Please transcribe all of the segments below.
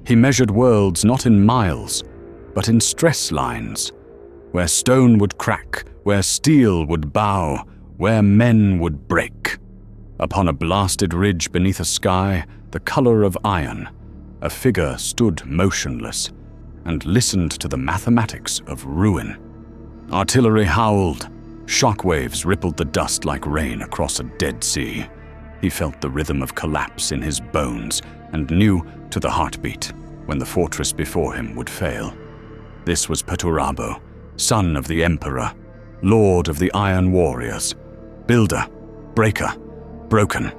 He measured worlds not in miles, but in stress lines, where stone would crack, where steel would bow, where men would break. Upon a blasted ridge beneath a sky the color of iron, a figure stood motionless and listened to the mathematics of ruin. Artillery howled. Shockwaves rippled the dust like rain across a dead sea. He felt the rhythm of collapse in his bones and knew to the heartbeat when the fortress before him would fail. This was Perturabo, son of the Emperor, lord of the Iron Warriors, builder, breaker, broken.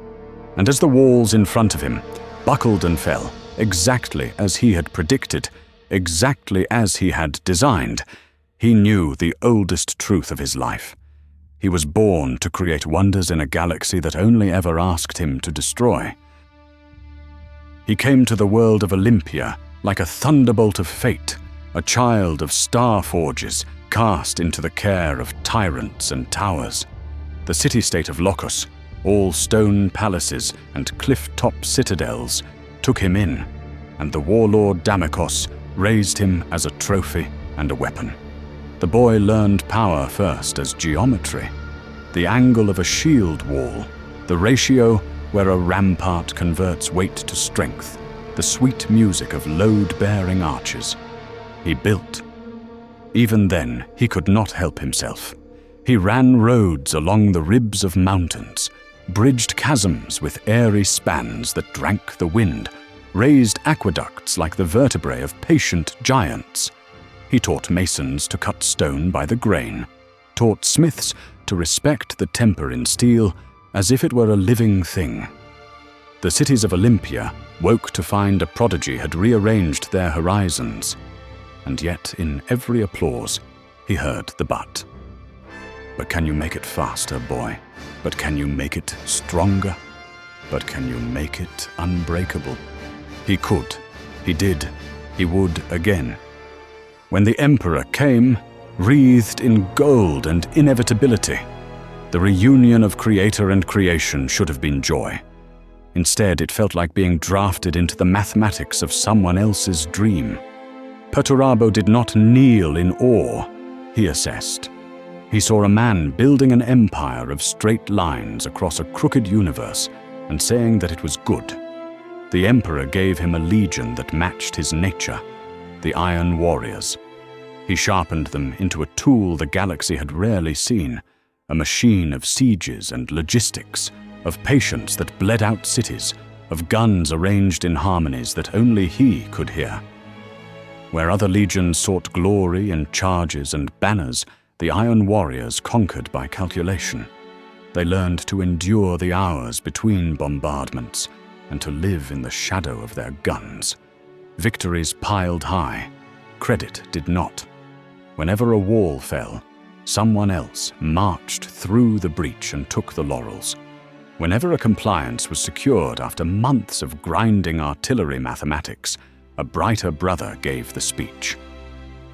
And as the walls in front of him buckled and fell, exactly as he had predicted, exactly as he had designed, he knew the oldest truth of his life. He was born to create wonders in a galaxy that only ever asked him to destroy. He came to the world of Olympia like a thunderbolt of fate, a child of star forges cast into the care of tyrants and towers. The city-state of Locus, all stone palaces and cliff-top citadels, took him in, and the warlord Damikos raised him as a trophy and a weapon. The boy learned power first as geometry, the angle of a shield wall, the ratio where a rampart converts weight to strength, the sweet music of load-bearing arches. He built. Even then, he could not help himself. He ran roads along the ribs of mountains, bridged chasms with airy spans that drank the wind, raised aqueducts like the vertebrae of patient giants. He taught masons to cut stone by the grain, taught smiths to respect the temper in steel as if it were a living thing. The cities of Olympia woke to find a prodigy had rearranged their horizons, and yet in every applause he heard the but. But can you make it faster, boy? But can you make it stronger? But can you make it unbreakable? He could, he did, he would again. When the Emperor came, wreathed in gold and inevitability, the reunion of creator and creation should have been joy. Instead, it felt like being drafted into the mathematics of someone else's dream. Perturabo did not kneel in awe, he assessed. He saw a man building an empire of straight lines across a crooked universe and saying that it was good. The Emperor gave him a legion that matched his nature, the Iron Warriors. He sharpened them into a tool the galaxy had rarely seen, a machine of sieges and logistics, of patience that bled out cities, of guns arranged in harmonies that only he could hear. Where other legions sought glory in charges and banners, the Iron Warriors conquered by calculation. They learned to endure the hours between bombardments and to live in the shadow of their guns. Victories piled high. Credit did not. Whenever a wall fell, someone else marched through the breach and took the laurels. Whenever a compliance was secured after months of grinding artillery mathematics, a brighter brother gave the speech.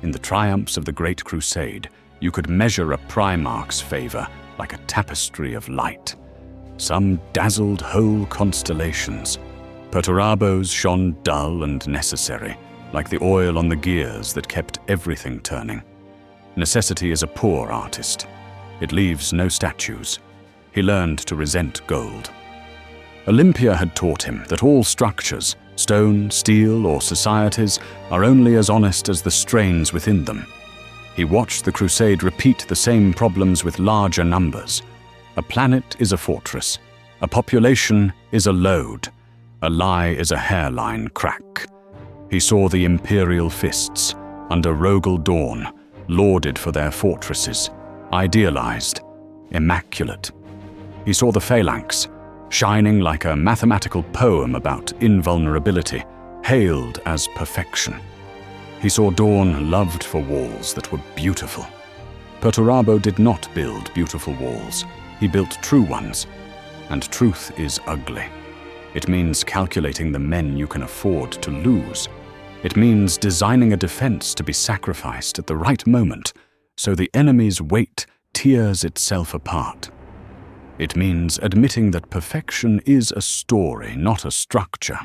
In the triumphs of the Great Crusade, you could measure a Primarch's favor like a tapestry of light. Some dazzled whole constellations. Perturabo's shone dull and necessary, like the oil on the gears that kept everything turning. Necessity is a poor artist. It leaves no statues. He learned to resent gold. Olympia had taught him that all structures, stone, steel, or societies, are only as honest as the strains within them. He watched the Crusade repeat the same problems with larger numbers. A planet is a fortress. A population is a load. A lie is a hairline crack. He saw the imperial fists, under Rogal Dorn, lauded for their fortresses, idealized, immaculate. He saw the phalanx, shining like a mathematical poem about invulnerability, hailed as perfection. He saw Dorn loved for walls that were beautiful. Perturabo did not build beautiful walls. He built true ones. And truth is ugly. It means calculating the men you can afford to lose. It means designing a defense to be sacrificed at the right moment, so the enemy's weight tears itself apart. It means admitting that perfection is a story, not a structure.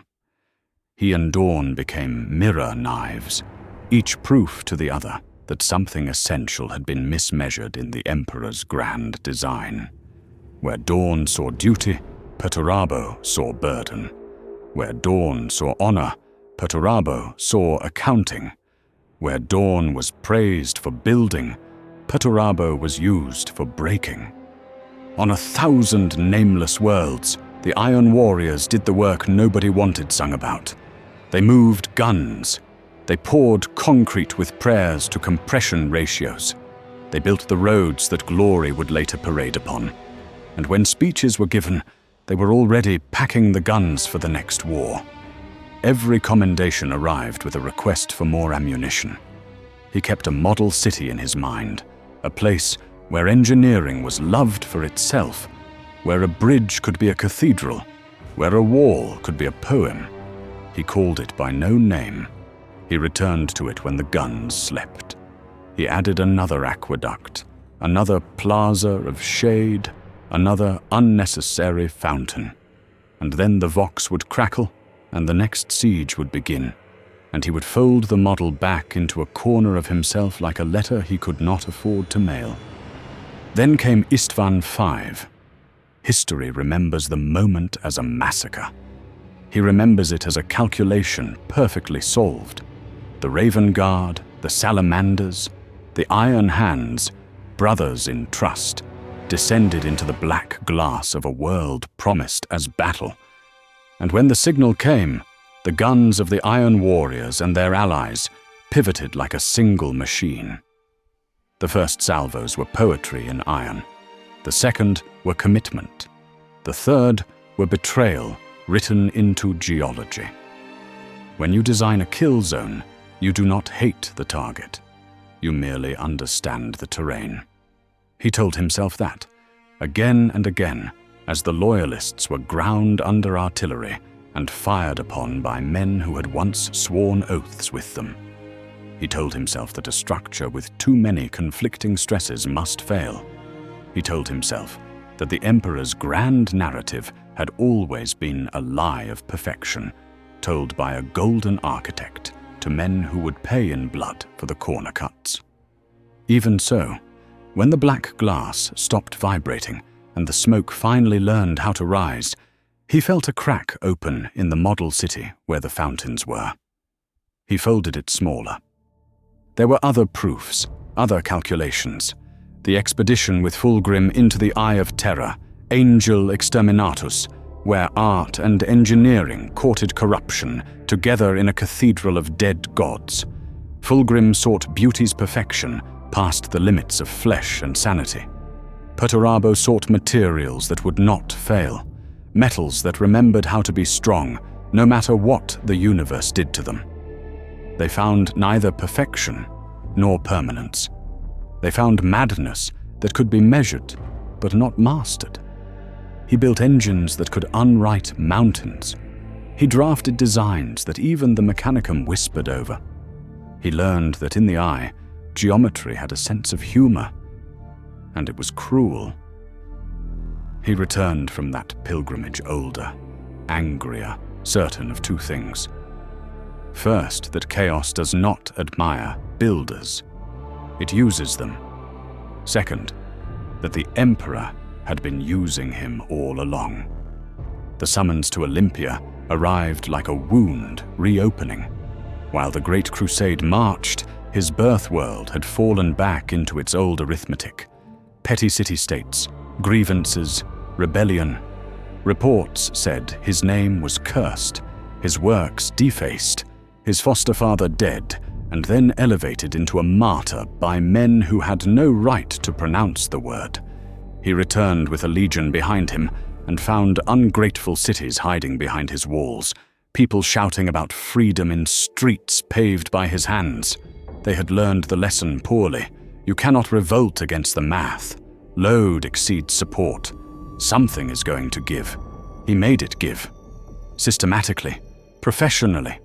He and Dorn became mirror knives, each proof to the other that something essential had been mismeasured in the Emperor's grand design. Where Dorn saw duty, Perturabo saw burden. Where Dorn saw honor, Perturabo saw accounting. Where Dorn was praised for building, Perturabo was used for breaking. On 1,000 nameless worlds, the Iron Warriors did the work nobody wanted sung about. They moved guns. They poured concrete with prayers to compression ratios. They built the roads that glory would later parade upon. And when speeches were given, they were already packing the guns for the next war. Every commendation arrived with a request for more ammunition. He kept a model city in his mind, a place where engineering was loved for itself, where a bridge could be a cathedral, where a wall could be a poem. He called it by no name. He returned to it when the guns slept. He added another aqueduct, another plaza of shade, another unnecessary fountain. And then the vox would crackle, and the next siege would begin, and he would fold the model back into a corner of himself like a letter he could not afford to mail. Then came Isstvan V. History remembers the moment as a massacre. He remembers it as a calculation perfectly solved. The Raven Guard, the Salamanders, the Iron Hands, brothers in trust, descended into the black glass of a world promised as battle. And when the signal came, the guns of the Iron Warriors and their allies pivoted like a single machine. The first salvos were poetry in iron. The second were commitment. The third were betrayal written into geology. When you design a kill zone, you do not hate the target. You merely understand the terrain. He told himself that, again and again, as the Loyalists were ground under artillery and fired upon by men who had once sworn oaths with them. He told himself that a structure with too many conflicting stresses must fail. He told himself that the Emperor's grand narrative had always been a lie of perfection, told by a golden architect to men who would pay in blood for the corner cuts. Even so, when the black glass stopped vibrating and the smoke finally learned how to rise, he felt a crack open in the model city where the fountains were. He folded it smaller. There were other proofs, other calculations. The expedition with Fulgrim into the Eye of Terror, Angel Exterminatus, where art and engineering courted corruption together in a cathedral of dead gods. Fulgrim sought beauty's perfection past the limits of flesh and sanity. Perturabo sought materials that would not fail, metals that remembered how to be strong, no matter what the universe did to them. They found neither perfection nor permanence. They found madness that could be measured, but not mastered. He built engines that could unwrite mountains. He drafted designs that even the Mechanicum whispered over. He learned that in the eye, geometry had a sense of humor, and it was cruel. He returned from that pilgrimage older, angrier, certain of two things. First, that chaos does not admire builders. It uses them. Second, that the Emperor had been using him all along. The summons to Olympia arrived like a wound reopening. While the Great Crusade marched, his birth world had fallen back into its old arithmetic. Petty city-states, grievances, rebellion. Reports said his name was cursed, his works defaced, his foster father dead, and then elevated into a martyr by men who had no right to pronounce the word. He returned with a legion behind him and found ungrateful cities hiding behind his walls, people shouting about freedom in streets paved by his hands. They had learned the lesson poorly. You cannot revolt against the math. Load exceeds support. Something is going to give. He made it give. Systematically, professionally.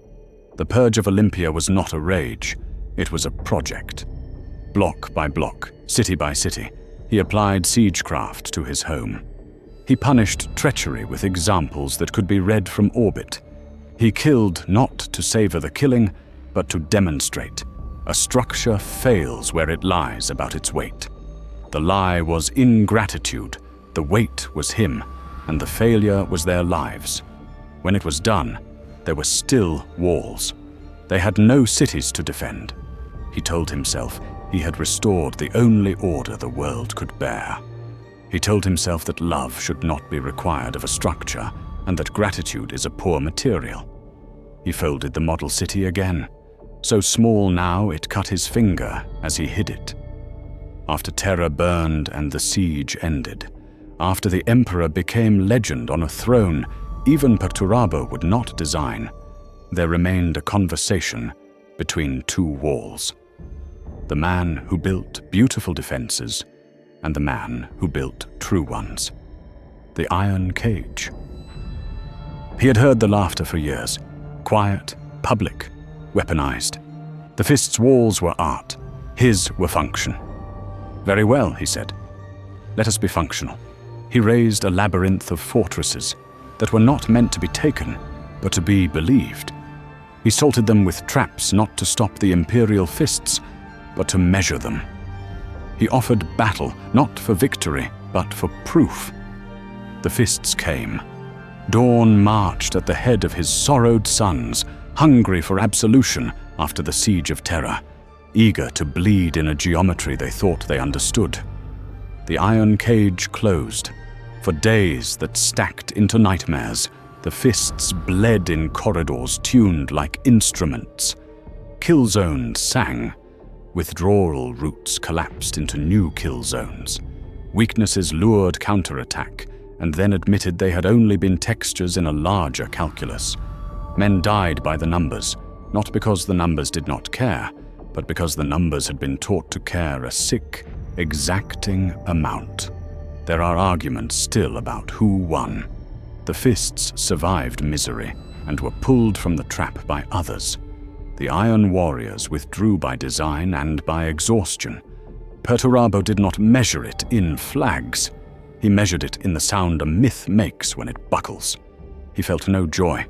The purge of Olympia was not a rage. It was a project. Block by block, city by city, he applied siegecraft to his home. He punished treachery with examples that could be read from orbit. He killed not to savor the killing, but to demonstrate. A structure fails where it lies about its weight. The lie was ingratitude, the weight was him, and the failure was their lives. When it was done, there were still walls. They had no cities to defend. He told himself he had restored the only order the world could bear. He told himself that love should not be required of a structure, and that gratitude is a poor material. He folded the model city again, so small now it cut his finger as he hid it. After terror burned and the siege ended, after the emperor became legend on a throne even Perturabo would not design, there remained a conversation between two walls. The man who built beautiful defenses and the man who built true ones. The iron cage. He had heard the laughter for years. Quiet, public, weaponized. The fist's walls were art. His were function. Very well, he said. Let us be functional. He raised a labyrinth of fortresses that were not meant to be taken, but to be believed. He salted them with traps not to stop the imperial fists, but to measure them. He offered battle, not for victory, but for proof. The fists came. Dorn marched at the head of his sorrowed sons, hungry for absolution after the siege of terror, eager to bleed in a geometry they thought they understood. The iron cage closed. For days that stacked into nightmares, the fists bled in corridors tuned like instruments. Kill zones sang. Withdrawal routes collapsed into new kill zones. Weaknesses lured counterattack, and then admitted they had only been textures in a larger calculus. Men died by the numbers, not because the numbers did not care, but because the numbers had been taught to care a sick, exacting amount. There are arguments still about who won. The fists survived misery and were pulled from the trap by others. The Iron Warriors withdrew by design and by exhaustion. Perturabo did not measure it in flags. He measured it in the sound a myth makes when it buckles. He felt no joy,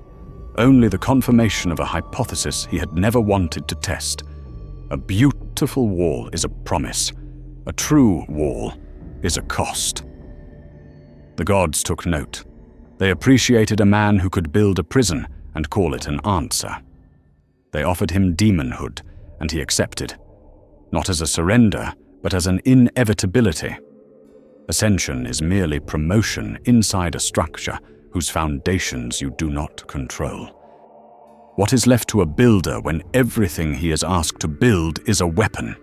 only the confirmation of a hypothesis he had never wanted to test. A beautiful wall is a promise. A true wall is a cost. The gods took note. They appreciated a man who could build a prison and call it an answer. They offered him demonhood, and he accepted, not as a surrender, but as an inevitability. Ascension is merely promotion inside a structure whose foundations you do not control. What is left to a builder when everything he is asked to build is a weapon?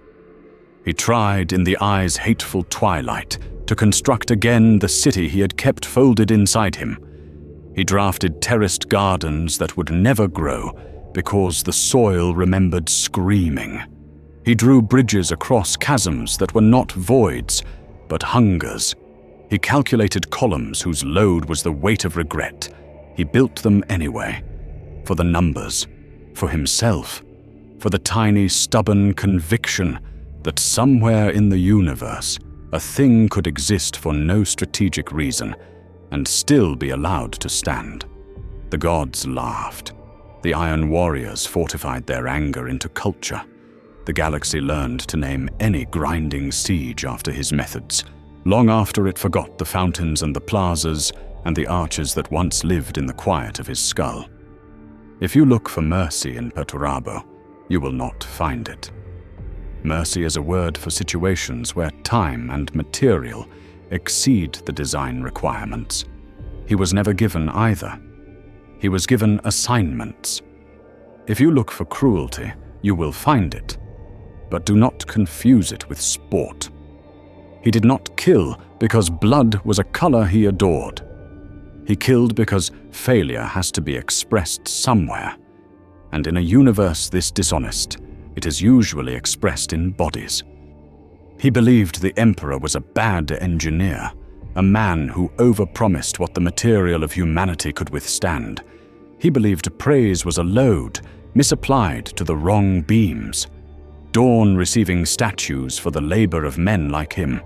He tried in the eye's hateful twilight to construct again the city he had kept folded inside him. He drafted terraced gardens that would never grow because the soil remembered screaming. He drew bridges across chasms that were not voids, but hungers. He calculated columns whose load was the weight of regret. He built them anyway, for the numbers, for himself, for the tiny, stubborn conviction that somewhere in the universe a thing could exist for no strategic reason and still be allowed to stand. The gods laughed. The Iron Warriors fortified their anger into culture. The galaxy learned to name any grinding siege after his methods, long after it forgot the fountains and the plazas and the arches that once lived in the quiet of his skull. If you look for mercy in Perturabo, you will not find it. Mercy is a word for situations where time and material exceed the design requirements. He was never given either. He was given assignments. If you look for cruelty, you will find it, but do not confuse it with sport. He did not kill because blood was a color he adored. He killed because failure has to be expressed somewhere, and in a universe this dishonest, it is usually expressed in bodies. He believed the Emperor was a bad engineer, a man who overpromised what the material of humanity could withstand. He believed praise was a load, misapplied to the wrong beams. Dorn receiving statues for the labor of men like him.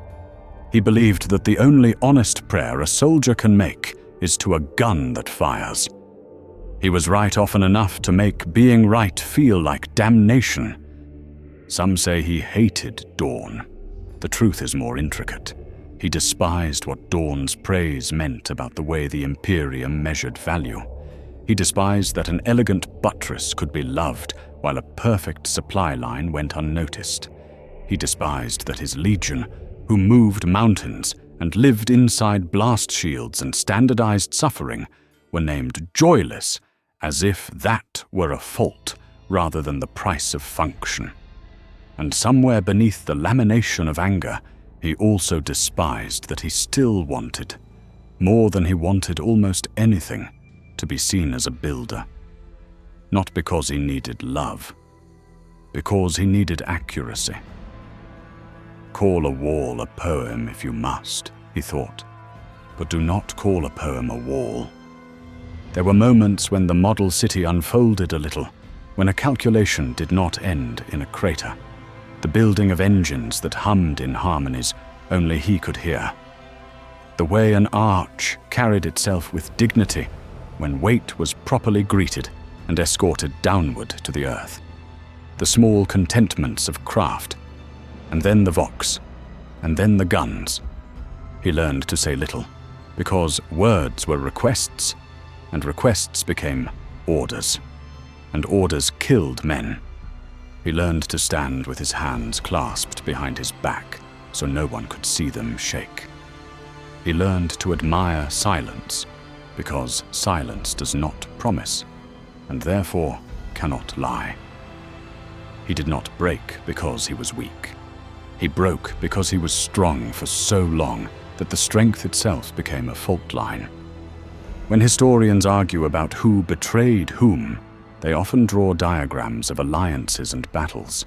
He believed that the only honest prayer a soldier can make is to a gun that fires. He was right often enough to make being right feel like damnation. Some say he hated Dorn. The truth is more intricate. He despised what Dorn's praise meant about the way the Imperium measured value. He despised that an elegant buttress could be loved while a perfect supply line went unnoticed. He despised that his legion, who moved mountains and lived inside blast shields and standardized suffering, were named joyless, as if that were a fault rather than the price of function. And somewhere beneath the lamination of anger, he also despised that he still wanted, more than he wanted almost anything, to be seen as a builder. Not because he needed love, because he needed accuracy. Call a wall a poem if you must, he thought, but do not call a poem a wall. There were moments when the model city unfolded a little, when a calculation did not end in a crater, the building of engines that hummed in harmonies only he could hear. The way an arch carried itself with dignity when weight was properly greeted and escorted downward to the earth. The small contentments of craft, and then the vox, and then the guns. He learned to say little, because words were requests, and requests became orders, and orders killed men. He learned to stand with his hands clasped behind his back so no one could see them shake. He learned to admire silence, because silence does not promise, and therefore cannot lie. He did not break because he was weak. He broke because he was strong for so long that the strength itself became a fault line. When historians argue about who betrayed whom, they often draw diagrams of alliances and battles.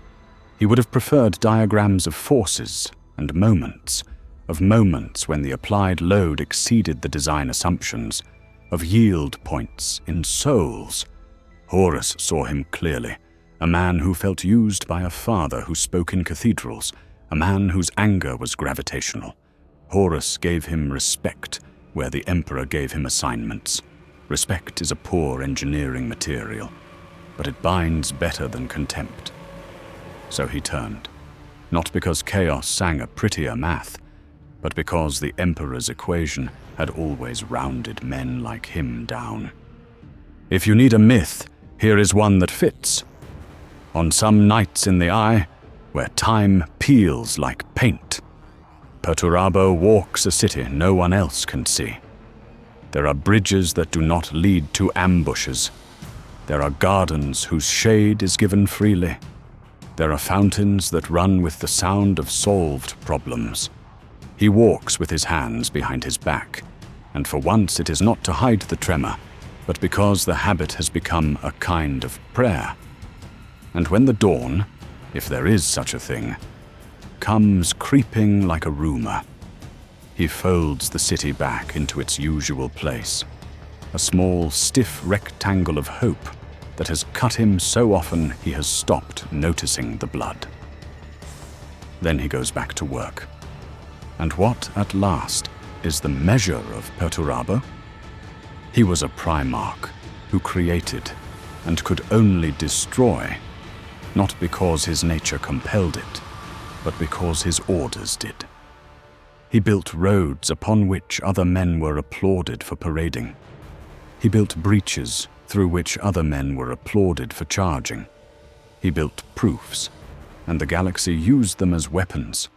He would have preferred diagrams of forces and moments, of moments when the applied load exceeded the design assumptions, of yield points in souls. Horus saw him clearly, a man who felt used by a father who spoke in cathedrals, a man whose anger was gravitational. Horus gave him respect where the emperor gave him assignments. Respect is a poor engineering material, but it binds better than contempt. So he turned, not because chaos sang a prettier math, but because the emperor's equation had always rounded men like him down. If you need a myth, here is one that fits. On some nights in the eye, where time peels like paint, Perturabo walks a city no one else can see. There are bridges that do not lead to ambushes. There are gardens whose shade is given freely. There are fountains that run with the sound of solved problems. He walks with his hands behind his back, and for once it is not to hide the tremor, but because the habit has become a kind of prayer. And when the dawn, if there is such a thing, comes creeping like a rumor, he folds the city back into its usual place, a small, stiff rectangle of hope that has cut him so often he has stopped noticing the blood. Then he goes back to work. And what, at last, is the measure of Perturabo? He was a Primarch who created and could only destroy, not because his nature compelled it, but because his orders did. He built roads upon which other men were applauded for parading. He built breaches through which other men were applauded for charging. He built proofs, and the galaxy used them as weapons.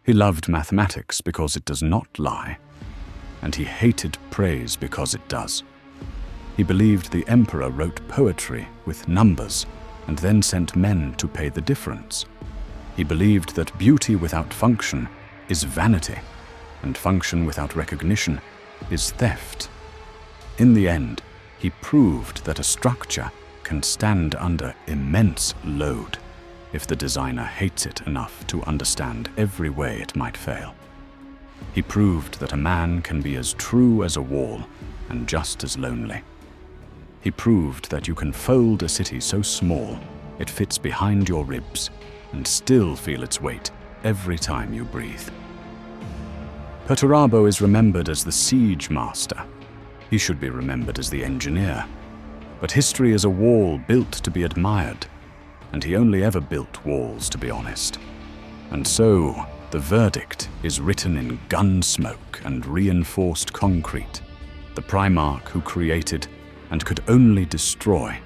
He loved mathematics because it does not lie, and he hated praise because it does. He believed the emperor wrote poetry with numbers and then sent men to pay the difference. He believed that beauty without function is vanity, and function without recognition is theft. In the end, he proved that a structure can stand under immense load if the designer hates it enough to understand every way it might fail. He proved that a man can be as true as a wall and just as lonely. He proved that you can fold a city so small it fits behind your ribs and still feel its weight every time you breathe. Perturabo is remembered as the siege master. He should be remembered as the engineer. But history is a wall built to be admired, and he only ever built walls, to be honest. And so, the verdict is written in gun smoke and reinforced concrete. The Primarch who created and could only destroy